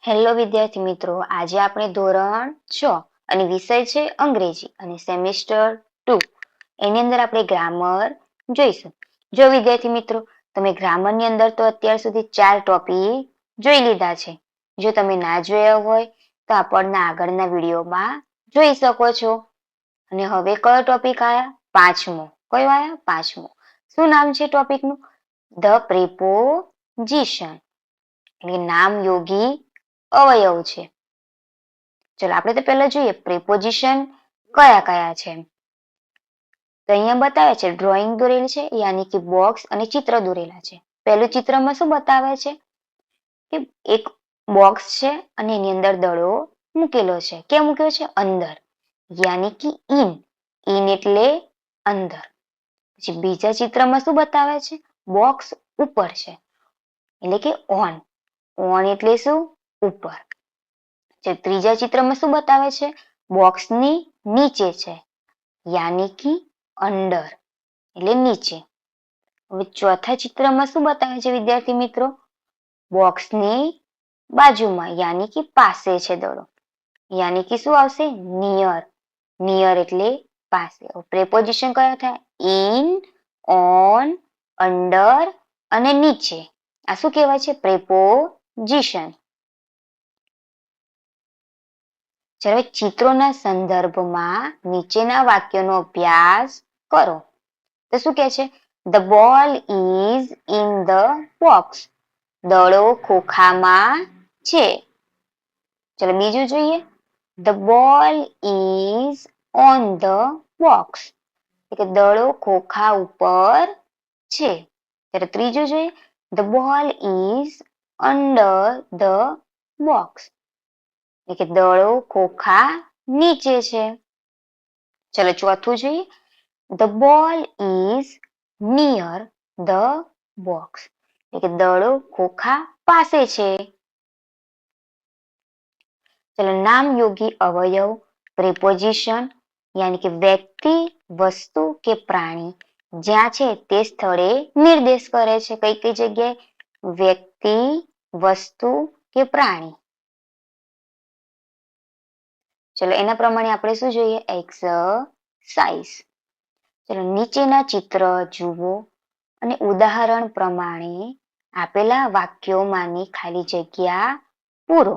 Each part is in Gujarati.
હેલો વિદ્યાર્થી મિત્રો, આજે આપણે ધોરણ 6 અને વિષય છે અંગ્રેજી અને સેમિસ્ટર 2 એની અંદર આપણે ગ્રામર જોઈશું. જો વિદ્યાર્થી મિત્રો, તમે ગ્રામરની અંદર તો અત્યાર સુધી 4 ટોપિક જોઈ લીધા છે. જો તમે ના જોયા હોય તો આપણના આગળના વિડીયોમાં જોઈ શકો છો. અને હવે કયો ટોપિક આયા? પાંચમો. કયો આયા? પાંચમો. શું નામ છે ટોપિકનું? ધ પ્રિપોઝિશન, એટલે નામ યોગી અવયવ છે. ચલો આપણે તો પહેલા જોઈએ પ્રિપોઝિશન કયા કયા છે. તો અહીંયા બતાવે છે ડ્રોઈંગ દોરેલ છે, યાની કે બોક્સ અને ચિત્ર દોરેલા છે. પહેલું ચિત્રમાં શું બતાવે છે કે એક બોક્સ છે અને એની અંદર દડો મૂકેલો છે. ક્યાં મૂક્યો છે? અંદર, યાની કે ઇન એટલે અંદર. પછી બીજા ચિત્રમાં શું બતાવે છે? બોક્સ ઉપર છે, એટલે કે ઓન એટલે શું? ઉપર. ત્રીજા ચિત્રમાં શું બતાવે છે? બોક્સની નીચે છે, યાની કે અંડર એટલે નીચે. હવે ચોથા ચિત્રમાં શું બતાવે છે વિદ્યાર્થી મિત્રો? બોક્સની બાજુમાં, યાની કે પાસે છે દડો, યાની કે શું આવશે? નિયર એટલે પાસે. પ્રેપોઝિશન કયા થાય? ઇન, ઓન, અંડર અને નીચે. આ શું કહેવાય છે? પ્રેપોઝિશન. જ્યારે ચિત્રોના સંદર્ભમાં નીચેના વાક્યનો અભ્યાસ કરો. તો શું કહે છે? The ball is in the box. દડો ખોખામાં છે. ચલો બીજું જોઈએ. The ball is on the box. એટલે દડો ખોખા ઉપર છે. ત્યારે ત્રીજું જોઈએ. The ball is under the box. એટલે કે દડો ખોખા નીચે છે. ચલો ચોથું જોઈએ. The ball is near the box. એટલે કે દડો ખોખા પાસે છે. ચલો નામ યોગી અવયવ પ્રિપોઝિશન, યાની કે વ્યક્તિ, વસ્તુ કે પ્રાણી જ્યાં છે તે સ્થળે નિર્દેશ કરે છે. કઈ કઈ જગ્યાએ? વ્યક્તિ, વસ્તુ કે પ્રાણી. ચલો એના પ્રમાણે આપણે શું જોઈએ? એક્સરસાઇઝ. ચલો નીચેના ચિત્ર જુઓ અને ઉદાહરણ પ્રમાણે આપેલા વાક્યોમાંની ખાલી જગ્યા પૂરો.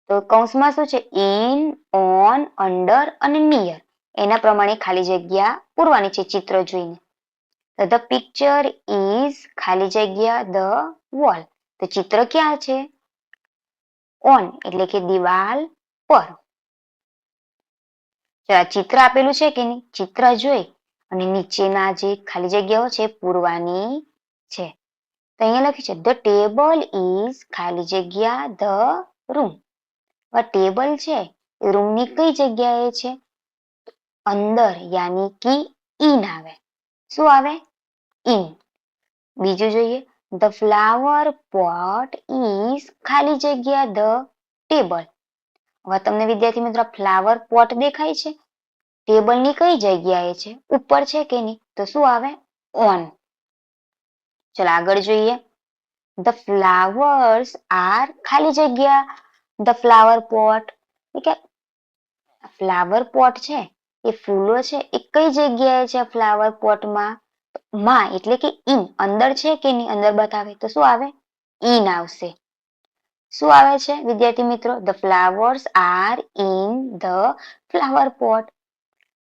તો કૌંસમાં શું છે? ઇન, ઓન, અંડર અને નિયર. એના પ્રમાણે ખાલી જગ્યા પૂરવાની છે ચિત્ર જોઈને. ધ પિક્ચર ઇઝ ખાલી જગ્યા ધ વોલ. તો ચિત્ર ક્યાં છે? ઓન એટલે કે દિવાલ પર. ચિત્ર આપેલું છે કે નહીં? ચિત્ર જોઈ અને નીચેના જે ખાલી જગ્યાઓ છે પૂરવાની છે. તો અહીંયા લખ્યું છે ધ ટેબલ ઇઝ ખાલી જગ્યા ધ રૂમ. ટેબલ છે એ રૂમની કઈ જગ્યાએ છે? અંદર, યાની કે ઇન આવે. શું આવે? ઇન. બીજું જોઈએ. ધ ફ્લાવર પોટ ઇઝ ખાલી જગ્યા ધ ટેબલ. હવે તમને વિદ્યાર્થી મિત્રો ફ્લાવર પોટ દેખાય છે? ટેબલની કઈ જગ્યાએ છે? ઉપર છે કે નહીં? તો શું આવે? ઓન. ચલો આગળ જોઈએ. ધ ફ્લાવર્સ આર ખાલી જગ્યા ધ ફ્લાવર પોટ. એટલે કે ફ્લાવર પોટ છે એ ફૂલો છે એ કઈ જગ્યાએ છે ફ્લાવર પોટમાં? માં એટલે કે ઇન. અંદર છે કે નહીં? અંદર બતાવે તો શું આવે? ઇન આવશે. શું આવે છે વિદ્યાર્થી મિત્રો? The flowers are in the flower pot.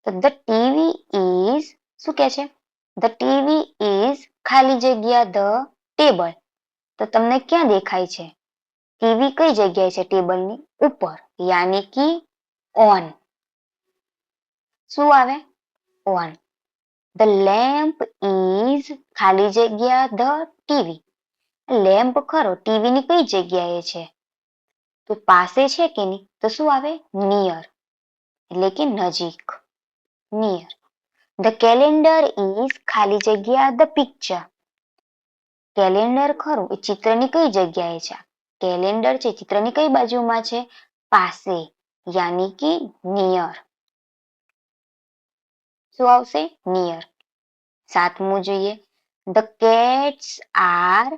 The TV is શું કે છે? ધ ટીવી ઇઝ ખાલી જગ્યા ધ ટેબલ. તો તમને ક્યાં દેખાય છે? ટીવી કઈ જગ્યાએ છે ટેબલની? ઉપર, યાની કે ઓન. શું આવે? ઓન. ધ લેમ્પ ઇઝ ખાલી જગ્યા ધ ટીવી. લેમ્પ ખરો, ટીવીની કઈ જગ્યાએ છે? તો પાસે છે કે નહીં? તો શું આવે? નિયર એટલે કે નજીક. નિયર. ધ કેલેન્ડર ઇઝ ખાલી જગ્યા ધ પિક્ચર. કેલેન્ડર ખરું એ ચિત્રની કઈ જગ્યાએ છે? કેલેન્ડર છે ચિત્રની કઈ બાજુમાં છે? પાસે, યાની કે નિયર. શું આવશે? નિયર. સાતમું જોઈએ. ધ કેટ્સ આર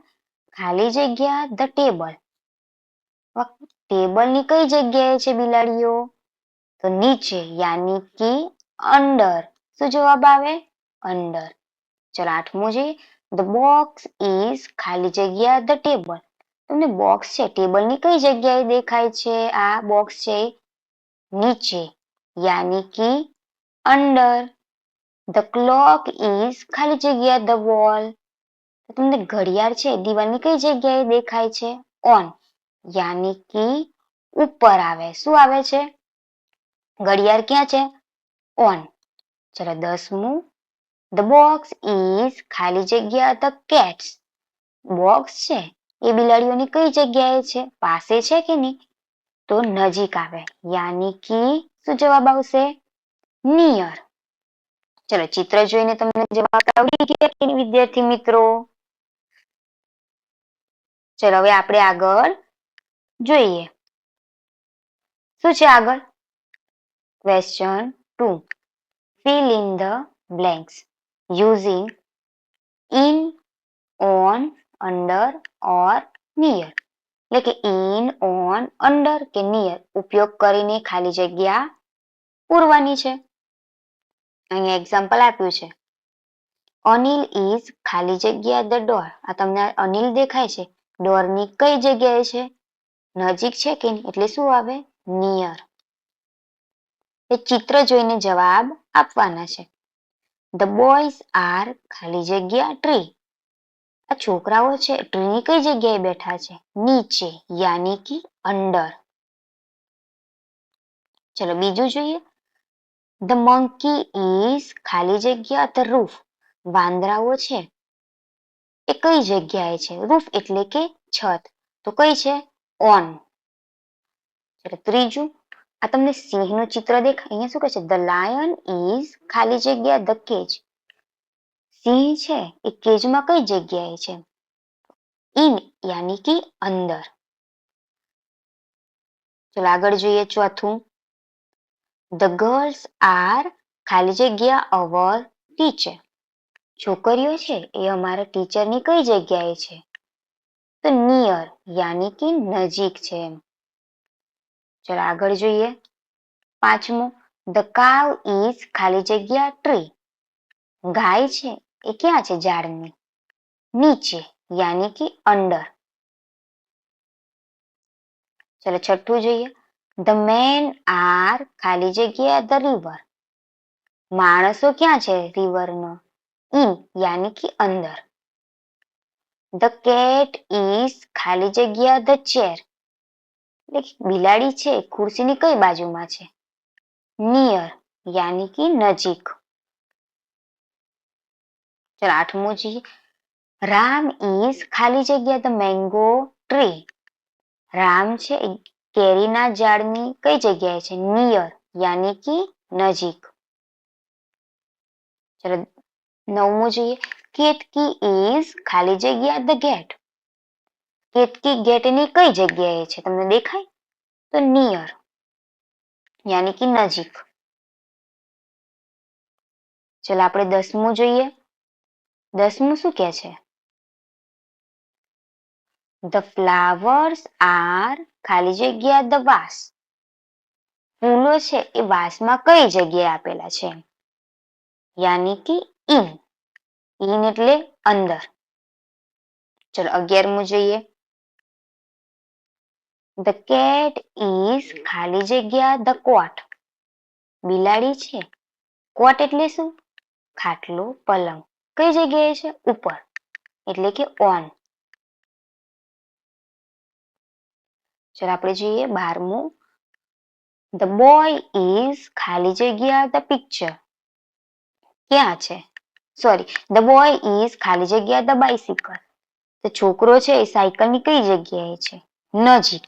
ખાલી જગ્યા ધ ટેબલ. ટેબલની કઈ જગ્યાએ છે બિલાડીઓ? તો નીચે યાની કે અંડર. શું જવાબ આવે? અંડર. ચલો 8મું જોઈએ. ધ બોક્સ ઇઝ ખાલી જગ્યા ધ ટેબલ. તમને બોક્સ છે ટેબલની કઈ જગ્યાએ દેખાય છે? આ બોક્સ છે નીચે યાની કે અંડર. ધ ક્લોક ઇઝ ખાલી જગ્યા ધ વોલ. તમને ઘડિયાળ છે દિવાલની કઈ જગ્યાએ દેખાય છે? ઓન યાની કે ઉપર આવે. શું આવે છે? ઘડિયાળ ક્યાં છે? ઓન. ચલો 10મું. ધ બોક્સ ઇઝ ખાલી જગ્યા ધ કેટ્સ. બોક્સ છે એ બિલાડીઓની કઈ જગ્યાએ છે? પાસે છે કે નહીં? તો નજીક આવે યાની કે શું જવાબ આવશે? નિયર. ચલો ચિત્ર જોઈને તમને જવાબ આવડી ગયા કે વિદ્યાર્થી મિત્રો? ચલો હવે આપણે આગળ જોઈએ. શું છે આગળ? Question 2. Fill in the blanks using in, on, under or near. એટલે કે in, on, under કે near ઉપયોગ કરીને ખાલી જગ્યા પૂરવાની છે. અહીંયા એક્ઝામ્પલ આપ્યું છે. અનિલ ઇઝ ખાલી જગ્યા ધ ડોર. આ તમને અનિલ દેખાય છે. ડોરની કઈ જગ્યાએ છે? નજીક છે કે નહીં? એટલે શું આવે? નિયર. એ ચિત્ર જોઈને જવાબ આપવાના છે. ધ બોયઝ આર ખાલી જગ્યા ટ્રી. આ છોકરાઓ છે ટ્રીની કઈ જગ્યાએ બેઠા છે? નીચે યાની કે અંડર. ચલો બીજું જોઈએ. ધ મંકી ઇઝ ખાલી જગ્યા ધ રૂફ. વાંદરાઓ છે એ કઈ જગ્યાએ છે? રૂફ એટલે કે છત. તો કઈ છે? ઓન. ચલો ત્રીજું. આ તમને સિંહનું ચિત્ર દેખાય. અહીંયા શું કહે છે? ધ લાયન ઇઝ ખાલી જગ્યા ધ કેજ. સિંહ છે એ કેજમાં કઈ જગ્યાએ છે? ઇન યાની કે અંદર. ચલો આગળ જોઈએ ચોથું. ધ ગર્લ્સ આર ખાલી જગ્યા અવર ટીચર. છોકરીઓ છે એ અમારા ટીચરની કઈ જગ્યાએ છે? તો નિયર યાની કે નજીક છે. ચલો આગળ જોઈએ. 5મું. ધ કાવ ઇઝ ખાલી જગ્યા ટ્રી. ગાય છે એ ક્યાં છે ઝાડની? નીચે યાની કે અંડર. ચલો છઠ્ઠું જોઈએ. ધ મેન આર ખાલી જગ્યા ધ રિવર. માણસો ક્યાં છે રિવરનો? ઇન યાની કે અંદર. ધ કેટ ઇઝ ખાલી જગ્યા ધ ચેર. એટલે બિલાડી છે ખુરશીની કઈ બાજુમાં છે? નિયર યાની કે નજીક. ચલો 8મું જોઈએ. રામ ઇઝ ખાલી જગ્યા ધ મેંગો ટ્રી. રામ છે કેરીના ઝાડની કઈ જગ્યાએ છે? નિયર યાની કે નજીક. ચલો 9મું જોઈએ. કેતકી ઇઝ ખાલી જગ્યા ધ ગેટ. કેતકી ગેટની કઈ જગ્યાએ છે? તમને દેખાય? તો નિયર યાની કે નજીક. ચલો આપણે 10મું જોઈએ. 10મું શું કે છે? ધ ફ્લાવર્સ આર ખાલી જગ્યા ધ વાસ. ફૂલો છે એ વાસમાં કઈ જગ્યાએ આપેલા છે? યાની કે ઇન. ઇન એટલે અંદર. ચલો 11મું જોઈએ. ધ કેટ ઇઝ ખાલી જગ્યા ધ કોટ. બિલાડી છે. કોટ એટલે શું? ખાટલો, પલંગ. કઈ જગ્યાએ છે? ઉપર એટલે કે ઓન. ચલો આપણે જોઈએ 12મું. ધ બોય ઇઝ ખાલી જગ્યા ધ પિક્ચર. ક્યાં છે? સોરી, ધ બોય ઇઝ ખાલી જગ્યા ધ બાઇસિકલ. તો છોકરો છે એ સાયકલની કઈ જગ્યાએ છે? નજીક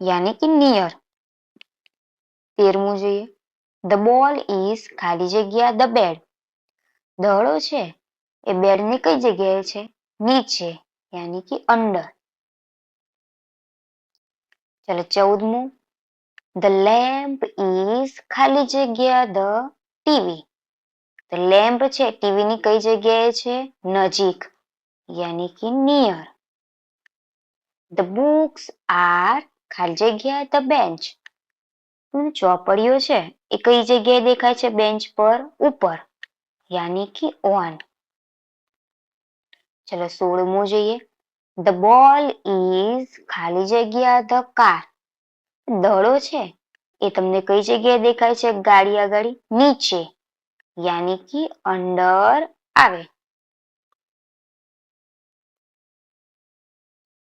યાની કે નિયર. 13મું જોઈએ. ધ બોલ ઇઝ ખાલી જગ્યા ધ બેડ. દડો છે એ બેડની કઈ જગ્યાએ છે? નીચે યાની કે અંડર. ચલો 14મું. ધ લેમ્પ ઇઝ ખાલી જગ્યા ધ ટીવી. ધ લેમ્પ છે ટીવીની કઈ જગ્યાએ છે? નજીક યાની કે નિયર. ધ બુક્સ આર ખાલી જગ્યા ધ બેન્ચ. ચોપડીઓ છે એ કઈ જગ્યાએ દેખાય છે? બેન્ચ પર ઉપર, યાની કે ઓન. ચલો 16મું જોઈએ. ધ બોલ ઇઝ ખાલી જગ્યા ધ કાર. દડો છે એ તમને કઈ જગ્યાએ દેખાય છે? ગાડી આગળ નીચે, યાની કે અંડર આવે.